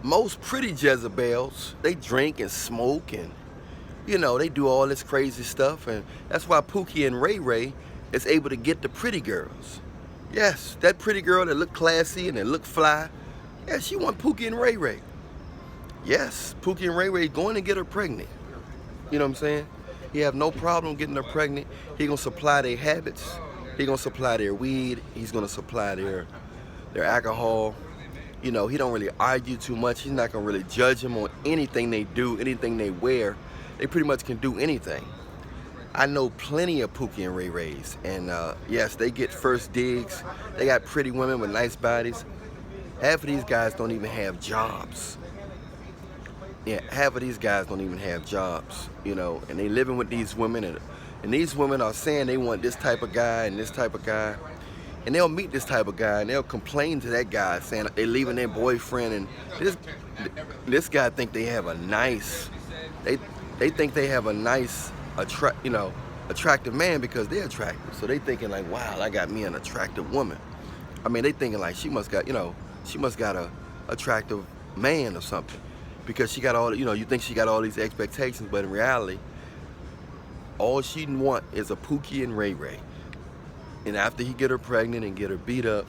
most pretty Jezebels, they drink and smoke and, you know, they do all this crazy stuff. And that's why Pookie and Ray Ray is able to get the pretty girls. Yes, that pretty girl that look classy and that look fly, yeah, she want Pookie and Ray Ray. Yes, Pookie and Ray Ray going to get her pregnant. You know what I'm saying? He have no problem getting her pregnant. He gonna supply their habits. He gonna supply their weed. He's gonna supply their alcohol. You know, he don't really argue too much. He's not gonna really judge them on anything they do, anything they wear. They pretty much can do anything. I know plenty of Pookie and Ray Rays, and yes, they get first digs. They got pretty women with nice bodies. Half of these guys don't even have jobs. Yeah, half of these guys don't even have jobs, you know, and they living with these women, and these women are saying they want this type of guy and this type of guy, and they'll meet this type of guy and they'll complain to that guy saying they leaving their boyfriend, and this guy think they have a nice, they think they have a nice, attractive man because they're attractive, so they thinking like, wow, I got me an attractive woman. I mean, they thinking like she must got a attractive man or something. Because she got all, you think she got all these expectations, but in reality, all she want is a Pookie and Ray Ray. And after he get her pregnant and get her beat up,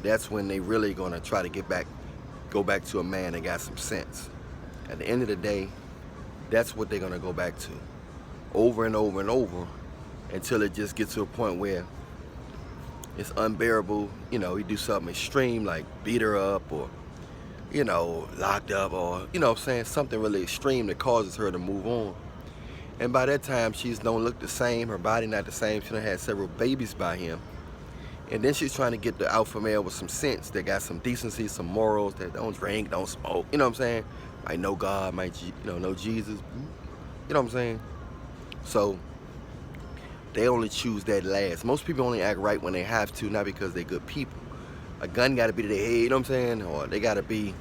that's when they really gonna try to go back to a man that got some sense. At the end of the day, that's what they're gonna go back to, over and over and over, until it just gets to a point where it's unbearable. You do something extreme like beat her up or locked up, or, something really extreme that causes her to move on. And by that time, she don't look the same, her body not the same, she done had several babies by him. And then she's trying to get the alpha male with some sense, that got some decency, some morals, that don't drink, don't smoke, you know what I'm saying? Might know God, might, know Jesus, you know what I'm saying? So, they only choose that last. Most people only act right when they have to, not because they're good people. A gun got to be to their head, you know what I'm saying? Or they got to be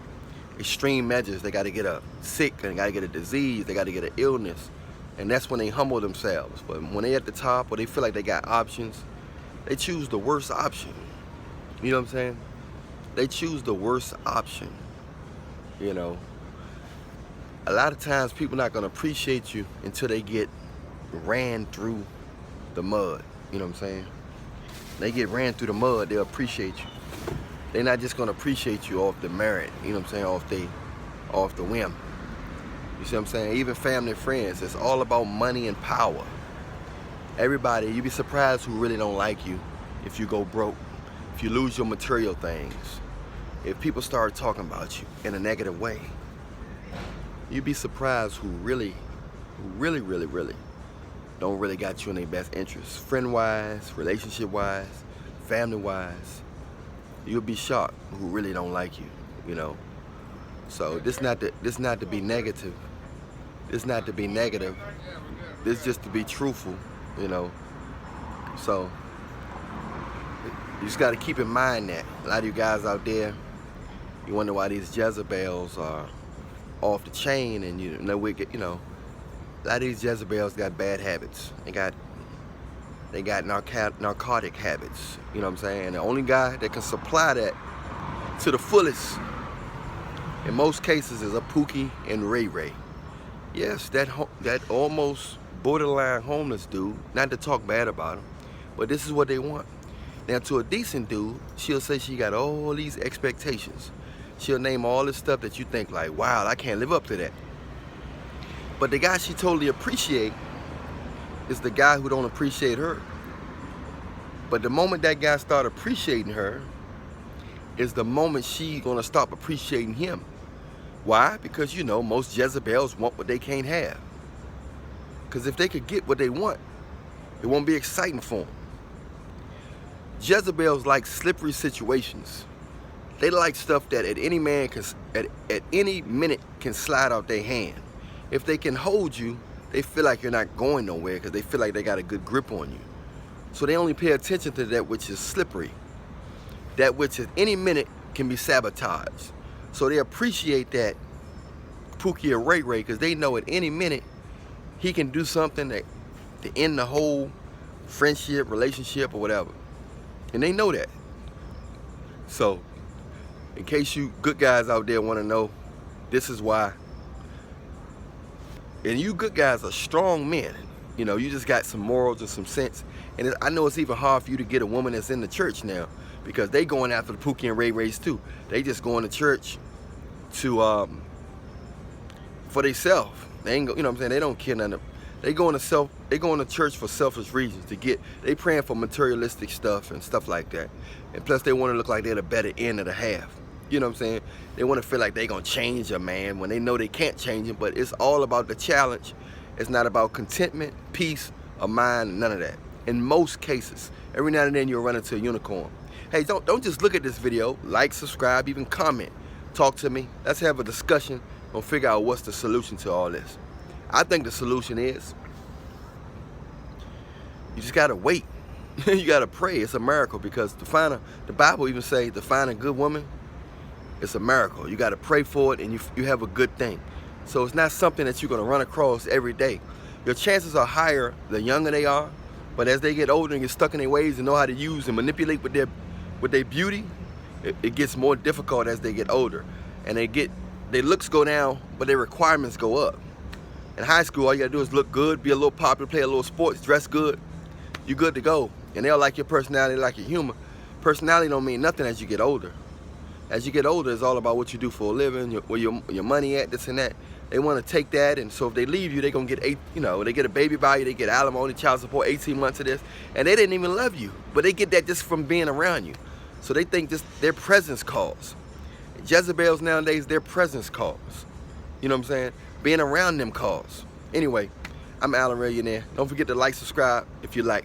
extreme measures. They got to get a sick, and they got to get a disease, they got to get an illness. And that's when they humble themselves. But when they at the top, or they feel like they got options, they choose the worst option. You know what I'm saying? They choose the worst option. A lot of times people not going to appreciate you until they get ran through the mud. You know what I'm saying? They get ran through the mud, they'll appreciate you. They're not just gonna appreciate you off the merit, you know what I'm saying, off the whim. You see what I'm saying? Even family and friends, it's all about money and power. Everybody, you'd be surprised who really don't like you if you go broke, if you lose your material things, if people start talking about you in a negative way. You'd be surprised who really don't really got you in their best interests, friend-wise, relationship-wise, family-wise. You'll be shocked who really don't like you, So this not to be negative. This not to be negative. This just to be truthful, So you just got to keep in mind that a lot of you guys out there, you wonder why these Jezebels are off the chain, and a lot of these Jezebels got bad habits. They got narcotic habits, you know what I'm saying? And the only guy that can supply that to the fullest, in most cases, is a Pookie and Ray Ray. Yes, that almost borderline homeless dude, not to talk bad about him, but this is what they want. Now, to a decent dude, she'll say she got all these expectations. She'll name all this stuff that you think like, wow, I can't live up to that. But the guy she totally appreciate is the guy who don't appreciate her. But the moment that guy start appreciating her is the moment she gonna stop appreciating him. Why? Because most Jezebels want what they can't have. Because if they could get what they want, it won't be exciting for them. Jezebels like slippery situations. They like stuff that at any minute can slide out their hand. If they can hold you, they feel like you're not going nowhere because they feel like they got a good grip on you. So they only pay attention to that which is slippery, that which at any minute can be sabotaged. So they appreciate that Pookie or Ray Ray because they know at any minute he can do something that to end the whole friendship, relationship, or whatever. And they know that. So in case you good guys out there want to know, this is why. And you good guys are strong men. You know, you just got some morals and some sense. And I know it's even hard for you to get a woman that's in the church now, because they going after the Pookie and Ray Rays too. They just going to church to for themselves. They ain't, you know what I'm saying? They don't care nothing. They going to church for selfish reasons. They praying for materialistic stuff and stuff like that. And plus they want to look like they're the better end of the half. You know what I'm saying? They want to feel like they're going to change a man when they know they can't change him. But it's all about the challenge. It's not about contentment, peace, or mind, none of that. In most cases, every now and then you'll run into a unicorn. Hey, don't just look at this video. Like, subscribe, even comment. Talk to me. Let's have a discussion and figure out what's the solution to all this. I think the solution is you just gotta wait. You gotta pray. It's a miracle, because the Bible even say to find a good woman, it's a miracle. You gotta pray for it, and you have a good thing. So it's not something that you're gonna run across every day. Your chances are higher the younger they are, but as they get older and get stuck in their ways and know how to use and manipulate with their beauty, it gets more difficult as they get older, and their looks go down, but their requirements go up. In high school, all you gotta do is look good, be a little popular, play a little sports, dress good. You're good to go. And they'll like your personality, like your humor. Personality don't mean nothing as you get older. As you get older, it's all about what you do for a living, where your money at, this and that. They want to take that, and so if they leave you, they're gonna get they get a baby by you, they get alimony, child support, 18 months of this, and they didn't even love you, but they get that just from being around you. So they think just their presence calls. Jezebels nowadays, their presence calls. You know what I'm saying? Being around them calls. Anyway, I'm Alan Millionaire. Don't forget to like, subscribe if you like.